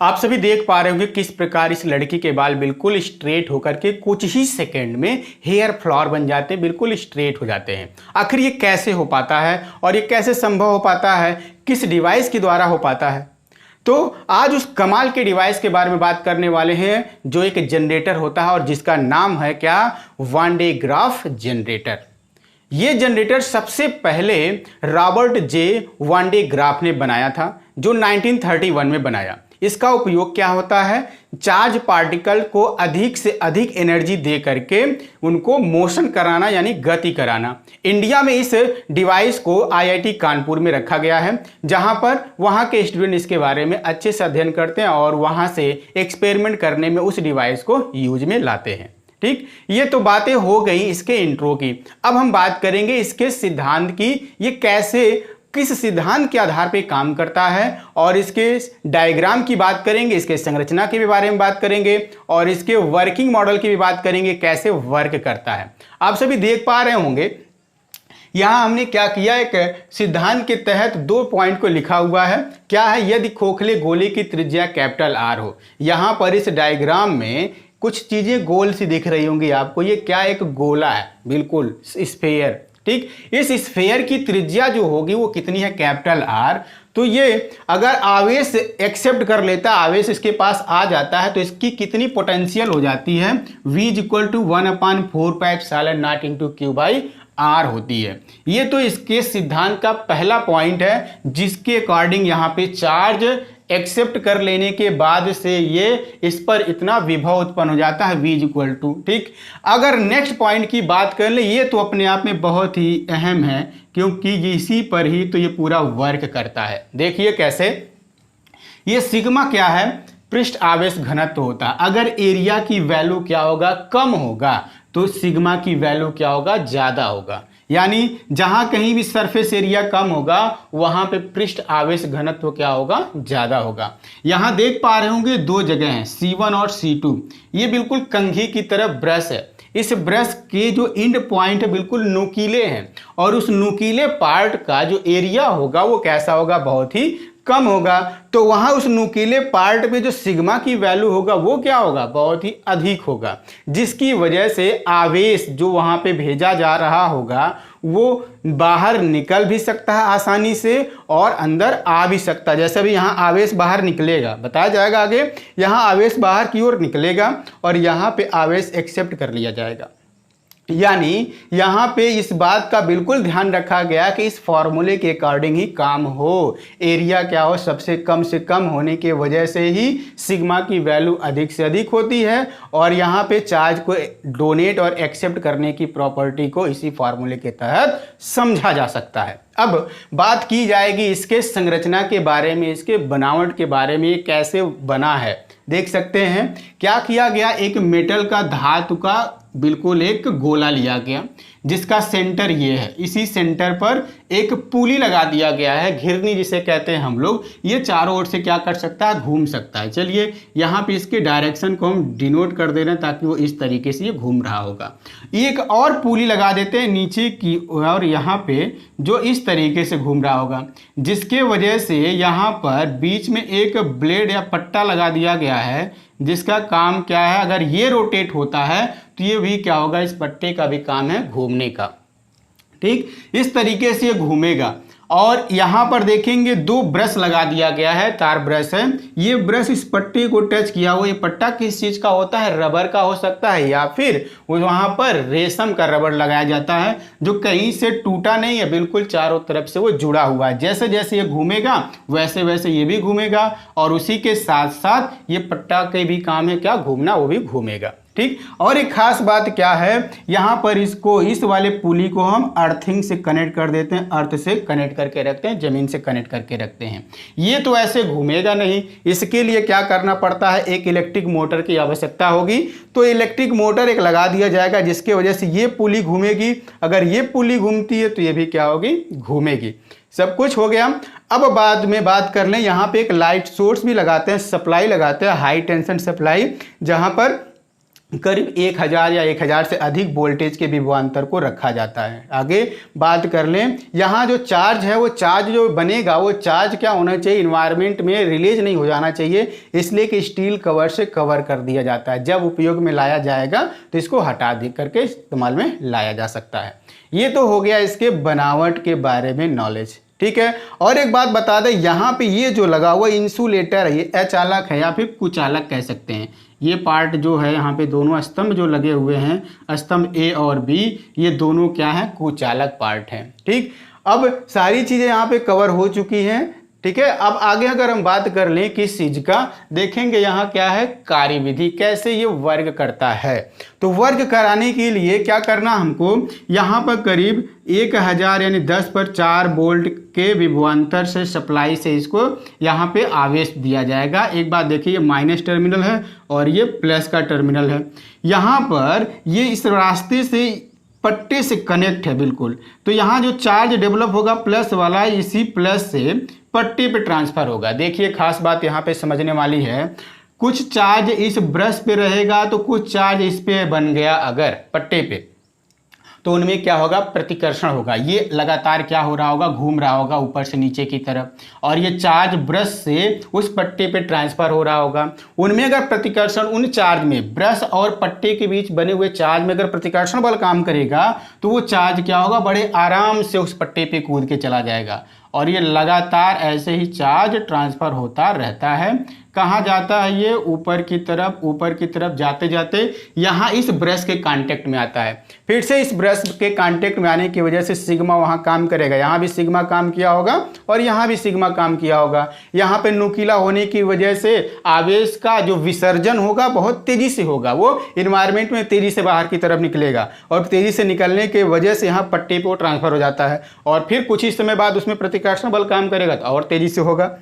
आप सभी देख पा रहे होंगे किस प्रकार इस लड़की के बाल बिल्कुल स्ट्रेट होकर के कुछ ही सेकंड में हेयर फ्लॉवर बन जाते हैं, बिल्कुल स्ट्रेट हो जाते हैं। आखिर ये कैसे हो पाता है और ये कैसे संभव हो पाता है, किस डिवाइस के द्वारा हो पाता है? तो आज उस कमाल के डिवाइस के बारे में बात करने वाले हैं जो एक जनरेटर होता है और जिसका नाम है क्या, वान डे ग्राफ जनरेटर। ये जनरेटर सबसे पहले रॉबर्ट जे वान डे ग्राफ ने बनाया था, जो 1931 में बनाया। इसका उपयोग क्या होता है, चार्ज पार्टिकल को अधिक से अधिक एनर्जी दे करके उनको मोशन कराना यानी गति कराना। इंडिया में इस डिवाइस को आईआईटी कानपुर में रखा गया है, जहां पर वहां के स्टूडेंट इसके बारे में अच्छे से अध्ययन करते हैं और वहां से एक्सपेरिमेंट करने में उस डिवाइस को यूज में लाते हैं। ठीक, ये तो बातें हो गई इसके इंट्रो की। अब हम बात करेंगे इसके सिद्धांत की, ये कैसे किस सिद्धांत के आधार पे काम करता है, और इसके डायग्राम की बात करेंगे, इसके संरचना के भी बारे में बात करेंगे और इसके वर्किंग मॉडल की भी बात करेंगे, कैसे वर्क करता है। आप सभी देख पा रहे होंगे यहां हमने क्या किया, एक सिद्धांत के तहत 2 पॉइंट को लिखा हुआ है। क्या है, यदि खोखले गोले की त्रिज्या कैपिटल आर हो। यहां पर इस डायग्राम में कुछ चीजें गोल सी दिख रही होंगी आपको। ये क्या, एक गोला है, बिल्कुल स्फेयर। ठीक, इस स्फेयर की त्रिज्या जो होगी वो कितनी है, कैपिटल आर। तो ये अगर आवेश एक्सेप्ट कर लेता, आवेश इसके पास आ जाता है, तो इसकी कितनी पोटेंशियल हो जाती है, V equal to 1/4πε0 into Q by R होती है। ये तो इसके सिद्धांत का पहला पॉइंट है, जिसके अकॉर्डिंग यहाँ पे चार्ज एक्सेप्ट कर लेने के बाद से ये इस पर इतना विभव उत्पन्न हो जाता है, V इक्वल टू। ठीक, अगर नेक्स्ट पॉइंट की बात कर ले, ये तो अपने आप में बहुत ही अहम है, क्योंकि इसी पर ही तो ये पूरा वर्क करता है। देखिए कैसे, ये सिग्मा क्या है, पृष्ठ आवेश घनत्व होता है। अगर एरिया की वैल्यू क्या होगा, कम होगा, तो सिग्मा की वैल्यू क्या होगा, ज्यादा होगा। यानी जहां कहीं भी सरफेस एरिया कम होगा वहां पे पृष्ठ आवेश घनत्व क्या होगा, ज्यादा होगा। यहां देख पा रहे होंगे 2 जगह हैं, C1 और C2। ये बिल्कुल कंघी की तरफ ब्रश है। इस ब्रश के जो एंड पॉइंट है बिल्कुल नुकीले हैं, और उस नुकीले पार्ट का जो एरिया होगा वो कैसा होगा, बहुत ही कम होगा। तो वहां उस नुकीले पार्ट में जो सिग्मा की वैल्यू होगा वो क्या होगा, बहुत ही अधिक होगा, जिसकी वजह से आवेश जो वहां पे भेजा जा रहा होगा वो बाहर निकल भी सकता है आसानी से और अंदर आ भी सकता है। जैसे भी यहाँ आवेश बाहर निकलेगा, बताया जाएगा आगे, यहाँ आवेश बाहर की ओर निकलेगा और यहाँ पे आवेश एक्सेप्ट कर लिया जाएगा। यानी यहाँ पे इस बात का बिल्कुल ध्यान रखा गया कि इस फॉर्मूले के अकॉर्डिंग ही काम हो, एरिया क्या हो, सबसे कम से कम होने के वजह से ही सिग्मा की वैल्यू अधिक से अधिक होती है, और यहाँ पे चार्ज को डोनेट और एक्सेप्ट करने की प्रॉपर्टी को इसी फॉर्मूले के तहत समझा जा सकता है। अब बात की जाएगी इसके संरचना के बारे में, इसके बनावट के बारे में, ये कैसे बना है। देख सकते हैं क्या किया गया, एक मेटल का धातु का बिल्कुल एक गोला लिया गया, जिसका सेंटर ये है। इसी सेंटर पर एक पुली लगा दिया गया है, घिरनी जिसे कहते हैं हम लोग। ये चारों ओर से क्या कर सकता है, घूम सकता है। चलिए यहाँ पे इसके डायरेक्शन को हम डिनोट कर दे रहे हैं ताकि वो इस तरीके से ये घूम रहा होगा। एक और पुली लगा देते हैं नीचे की, और यहाँ पे जो इस तरीके से घूम रहा होगा, जिसके वजह से यहाँ पर बीच में एक ब्लेड या पट्टा लगा दिया गया है, जिसका काम क्या है, अगर ये रोटेट होता है तो ये भी क्या होगा, इस पट्टे का भी काम है घूमने का। ठीक, इस तरीके से ये घूमेगा। और यहाँ पर देखेंगे 2 ब्रश लगा दिया गया है, तार ब्रश है। ये ब्रश इस पट्टे को टच किया हुआ, ये पट्टा किस चीज का होता है, रबर का हो सकता है, या फिर वहां पर रेशम का रबर लगाया जाता है, जो कहीं से टूटा नहीं है, बिल्कुल चारों तरफ से वो जुड़ा हुआ है। जैसे जैसे ये घूमेगा वैसे वैसे ये भी घूमेगा, और उसी के साथ साथ ये पट्टा के भी काम है क्या, घूमना, वो भी घूमेगा। ठीक, और एक खास बात क्या है, यहाँ पर इसको, इस वाले पुली को हम अर्थिंग से कनेक्ट कर देते हैं, अर्थ से कनेक्ट करके रखते हैं, जमीन से कनेक्ट करके रखते हैं। ये तो ऐसे घूमेगा नहीं, इसके लिए क्या करना पड़ता है, एक इलेक्ट्रिक मोटर की आवश्यकता होगी। तो इलेक्ट्रिक मोटर एक लगा दिया जाएगा, जिसके वजह से ये पुली घूमेगी। अगर ये पुली घूमती है तो ये भी क्या होगी, घूमेगी। सब कुछ हो गया। अब बाद में बात कर लें, यहाँ पे एक लाइट सोर्स भी लगाते हैं, सप्लाई लगाते हैं, हाई टेंशन सप्लाई, जहाँ पर करीब 1000 या 1000 से अधिक वोल्टेज के विभवांतर को रखा जाता है। आगे बात कर लें, यहाँ जो चार्ज है वो चार्ज जो बनेगा वो चार्ज क्या होना चाहिए, इन्वायरमेंट में रिलीज नहीं हो जाना चाहिए, इसलिए कि स्टील कवर से कवर कर दिया जाता है। जब उपयोग में लाया जाएगा तो इसको हटा दे करके इस्तेमाल में लाया जा सकता है। ये तो हो गया इसके बनावट के बारे में नॉलेज, ठीक है। और एक बात बता दें, यहाँ पे ये जो लगा हुआ इंसुलेटर है ये अचालक है या फिर कुचालक कह सकते हैं। ये पार्ट जो है यहाँ पे दोनों स्तंभ जो लगे हुए हैं, स्तंभ ए और बी, ये दोनों क्या है, कुचालक पार्ट हैं, ठीक। अब सारी चीज़ें यहाँ पे कवर हो चुकी हैं, ठीक है। अब आगे अगर हम बात कर लें किस चीज़ का, देखेंगे यहाँ क्या है, कार्यविधि, कैसे ये वर्ग करता है। तो वर्ग कराने के लिए क्या करना हमको, यहाँ पर करीब 1000 यानी 10 पर 4 वोल्ट के विभवांतर से सप्लाई से इसको यहाँ पे आवेश दिया जाएगा। एक बात देखिए, ये माइनस टर्मिनल है और ये प्लस का टर्मिनल है। यहाँ पर ये इस रास्ते से पट्टे से कनेक्ट है बिल्कुल। तो यहाँ जो चार्ज डेवलप होगा प्लस वाला, इसी प्लस से पट्टी पे ट्रांसफर होगा। देखिए खास बात यहाँ पे समझने वाली है, कुछ चार्ज इस ब्रश पे रहेगा तो कुछ चार्ज इस पे बन गया अगर पट्टे पे, तो उनमें क्या होगा, प्रतिकर्षण होगा। ये लगातार क्या हो रहा होगा, घूम रहा होगा ऊपर से नीचे की तरफ, और ये चार्ज ब्रश से उस पट्टे पे ट्रांसफर हो रहा होगा। उनमें अगर प्रतिकर्षण, उन चार्ज में, ब्रश और पट्टे के बीच बने हुए चार्ज में अगर प्रतिकर्षण बल काम करेगा तो वो चार्ज क्या होगा, बड़े आराम से उस पट्टे पे कूद के चला जाएगा। और ये लगातार ऐसे ही चार्ज ट्रांसफर होता रहता है। कहाँ जाता है ये, ऊपर की तरफ, ऊपर की तरफ जाते जाते यहाँ इस ब्रश के कांटेक्ट में आता है। फिर से इस ब्रश के कांटेक्ट में आने की वजह से सिग्मा वहाँ काम करेगा। यहाँ भी सिग्मा काम किया होगा और यहाँ भी सिग्मा काम किया होगा। यहाँ पे नुकीला होने की वजह से आवेश का जो विसर्जन होगा बहुत तेजी से होगा, वो इन्वायरमेंट में तेजी से बाहर की तरफ निकलेगा, और तेजी से निकलने की वजह से यहाँ पट्टे पे ट्रांसफर हो जाता है। और फिर कुछ ही समय बाद उसमें प्रतिकर्षण बल काम करेगा तो और तेजी से होगा।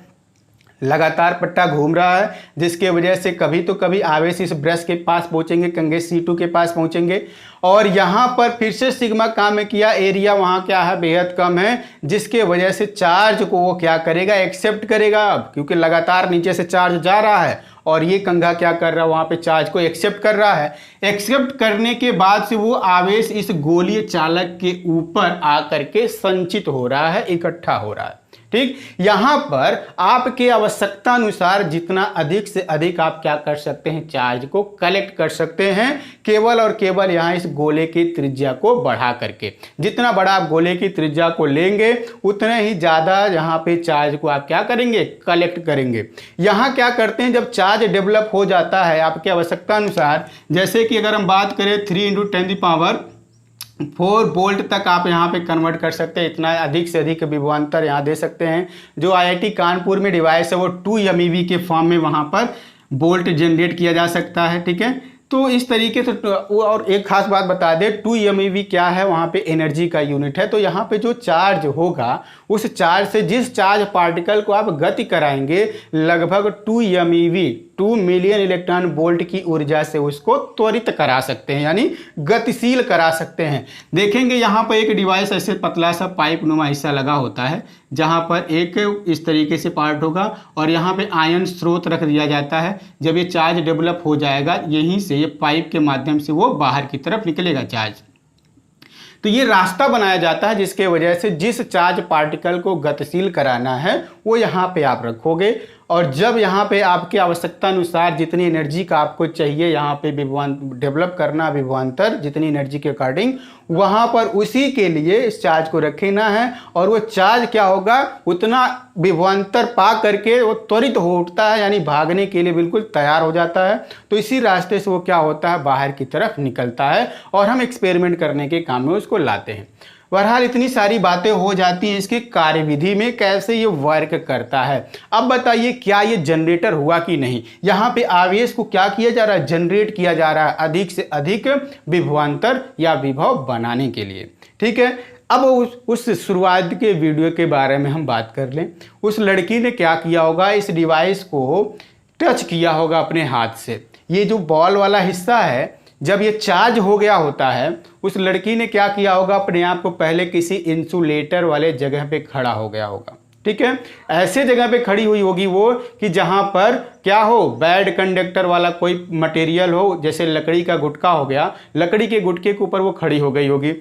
लगातार पट्टा घूम रहा है, जिसके वजह से कभी तो कभी आवेश इस ब्रश के पास पहुंचेंगे, कंगे C2 के पास पहुंचेंगे, और यहाँ पर फिर से सिग्मा काम किया, एरिया वहाँ क्या है, बेहद कम है, जिसके वजह से चार्ज को वो क्या करेगा, एक्सेप्ट करेगा। अब क्योंकि लगातार नीचे से चार्ज जा रहा है और ये कंघा क्या कर रहा है, वहाँ पे चार्ज को एक्सेप्ट कर रहा है। एक्सेप्ट करने के बाद से वो आवेश इस गोलीय चालक के ऊपर आकर के संचित हो रहा है, इकट्ठा हो रहा है, ठीक। यहाँ पर आपके आवश्यकता अनुसार जितना अधिक से अधिक आप क्या कर सकते हैं, चार्ज को कलेक्ट कर सकते हैं, केवल और केवल यहाँ इस गोले की त्रिज्या को बढ़ा करके। जितना बड़ा आप गोले की त्रिज्या को लेंगे उतने ही ज़्यादा यहाँ पे चार्ज को आप क्या करेंगे, कलेक्ट करेंगे। यहाँ क्या करते हैं, जब चार्ज डेवलप हो जाता है आपकी आवश्यकता अनुसार, जैसे कि अगर हम बात करें 3 × 10⁴ वोल्ट तक आप यहाँ पे कन्वर्ट कर सकते हैं। इतना अधिक से अधिक विभवांतर यहाँ दे सकते हैं। जो IIT कानपुर में डिवाइस है वो 2 MeV के फॉर्म में वहाँ पर वोल्ट जनरेट किया जा सकता है, ठीक है। तो इस तरीके से, और एक खास बात बता दें, 2 MeV क्या है, वहाँ पे एनर्जी का यूनिट है। तो यहाँ पे जो चार्ज होगा, उस चार्ज से जिस चार्ज पार्टिकल को आप गति कराएंगे, लगभग 2 MeV 2 मिलियन इलेक्ट्रॉन वोल्ट की ऊर्जा से उसको त्वरित करा सकते हैं, यानी गतिशील करा सकते हैं। देखेंगे यहाँ पर एक डिवाइस ऐसे पतला सा पाइप नुमा हिस्सा लगा होता है, जहाँ पर एक इस तरीके से पार्ट होगा और यहाँ पे आयन स्रोत रख दिया जाता है। जब ये चार्ज डेवलप हो जाएगा, यहीं से ये पाइप के माध्यम से वो बाहर की तरफ निकलेगा चार्ज। तो ये रास्ता बनाया जाता है जिसके वजह से जिस चार्ज पार्टिकल को गतिशील कराना है वो यहाँ पे आप रखोगे, और जब यहाँ पे आपकी आवश्यकता अनुसार जितनी एनर्जी का आपको चाहिए यहाँ पे डेवलप करना विभवांतर, जितनी एनर्जी के अकॉर्डिंग, वहाँ पर उसी के लिए इस चार्ज को रखना है। और वो चार्ज क्या होगा, उतना विभवांतर पा करके वो त्वरित हो उठता है, यानी भागने के लिए बिल्कुल तैयार हो जाता है। तो इसी रास्ते से वो क्या होता है, बाहर की तरफ निकलता है और हम एक्सपेरिमेंट करने के काम में उसको लाते हैं। बहरहाल इतनी सारी बातें हो जाती हैं इसकी कार्यविधि में, कैसे ये वर्क करता है। अब बताइए क्या ये जनरेटर हुआ कि नहीं। यहाँ पे आवेश को क्या किया जा रहा है, जनरेट किया जा रहा है अधिक से अधिक विभवांतर या विभव बनाने के लिए, ठीक है। अब उस शुरुआत के वीडियो के बारे में हम बात कर लें। उस लड़की ने क्या किया होगा, इस डिवाइस को टच किया होगा अपने हाथ से। ये जो बॉल वाला हिस्सा है, जब ये चार्ज हो गया होता है, उस लड़की ने क्या किया होगा, अपने आप को पहले किसी इंसुलेटर वाले जगह पे खड़ा हो गया होगा, ठीक है। ऐसे जगह पे खड़ी हुई होगी वो कि जहां पर क्या हो, बैड कंडक्टर वाला कोई मटेरियल हो, जैसे लकड़ी का गुटका हो गया, लकड़ी के गुटके के ऊपर वो खड़ी हो गई होगी।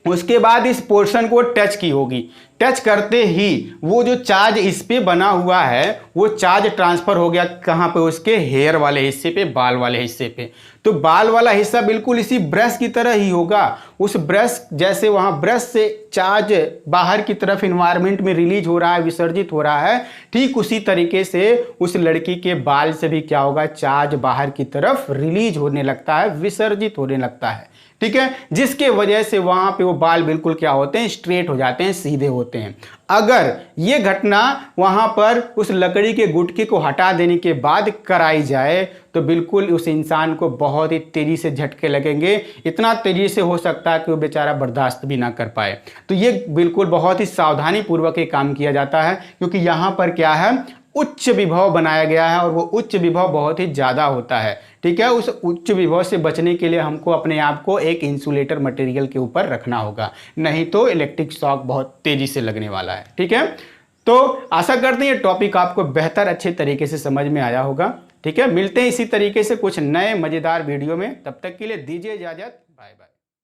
उसके बाद इस पोर्शन को टच की होगी, टच करते ही वो जो चार्ज इस पे बना हुआ है वो चार्ज ट्रांसफर हो गया कहाँ पे, उसके हेयर वाले हिस्से पे, बाल वाले हिस्से पे। तो बाल वाला हिस्सा बिल्कुल इसी ब्रश की तरह ही होगा। उस ब्रश जैसे वहां ब्रश से चार्ज बाहर की तरफ इन्वायरमेंट में रिलीज हो रहा है, विसर्जित हो रहा है, ठीक उसी तरीके से उस लड़की के बाल से भी क्या होगा, चार्ज बाहर की तरफ रिलीज होने लगता है, विसर्जित होने लगता है। ठीक है, जिसके वजह से वहां पे वो बाल बिल्कुल क्या होते हैं, स्ट्रेट हो जाते हैं, सीधे होते हैं। अगर ये घटना वहां पर उस लकड़ी के गुटके को हटा देने के बाद कराई जाए तो बिल्कुल उस इंसान को बहुत ही तेजी से झटके लगेंगे, इतना तेजी से हो सकता है कि वो बेचारा बर्दाश्त भी ना कर पाए। तो ये बिल्कुल बहुत ही सावधानी पूर्वक ये काम किया जाता है, क्योंकि यहाँ पर क्या है, उच्च विभव बनाया गया है और वो उच्च विभव बहुत ही ज़्यादा होता है। ठीक है, उस उच्च विभव से बचने के लिए हमको अपने आप को एक इंसुलेटर मटेरियल के ऊपर रखना होगा, नहीं तो इलेक्ट्रिक शॉक बहुत तेज़ी से लगने वाला है। ठीक है, तो आशा करते हैं ये टॉपिक आपको बेहतर अच्छे तरीके से समझ में आया होगा। ठीक है, मिलते हैं इसी तरीके से कुछ नए मज़ेदार वीडियो में, तब तक के लिए दीजिए इजाज़त, बाय बाय।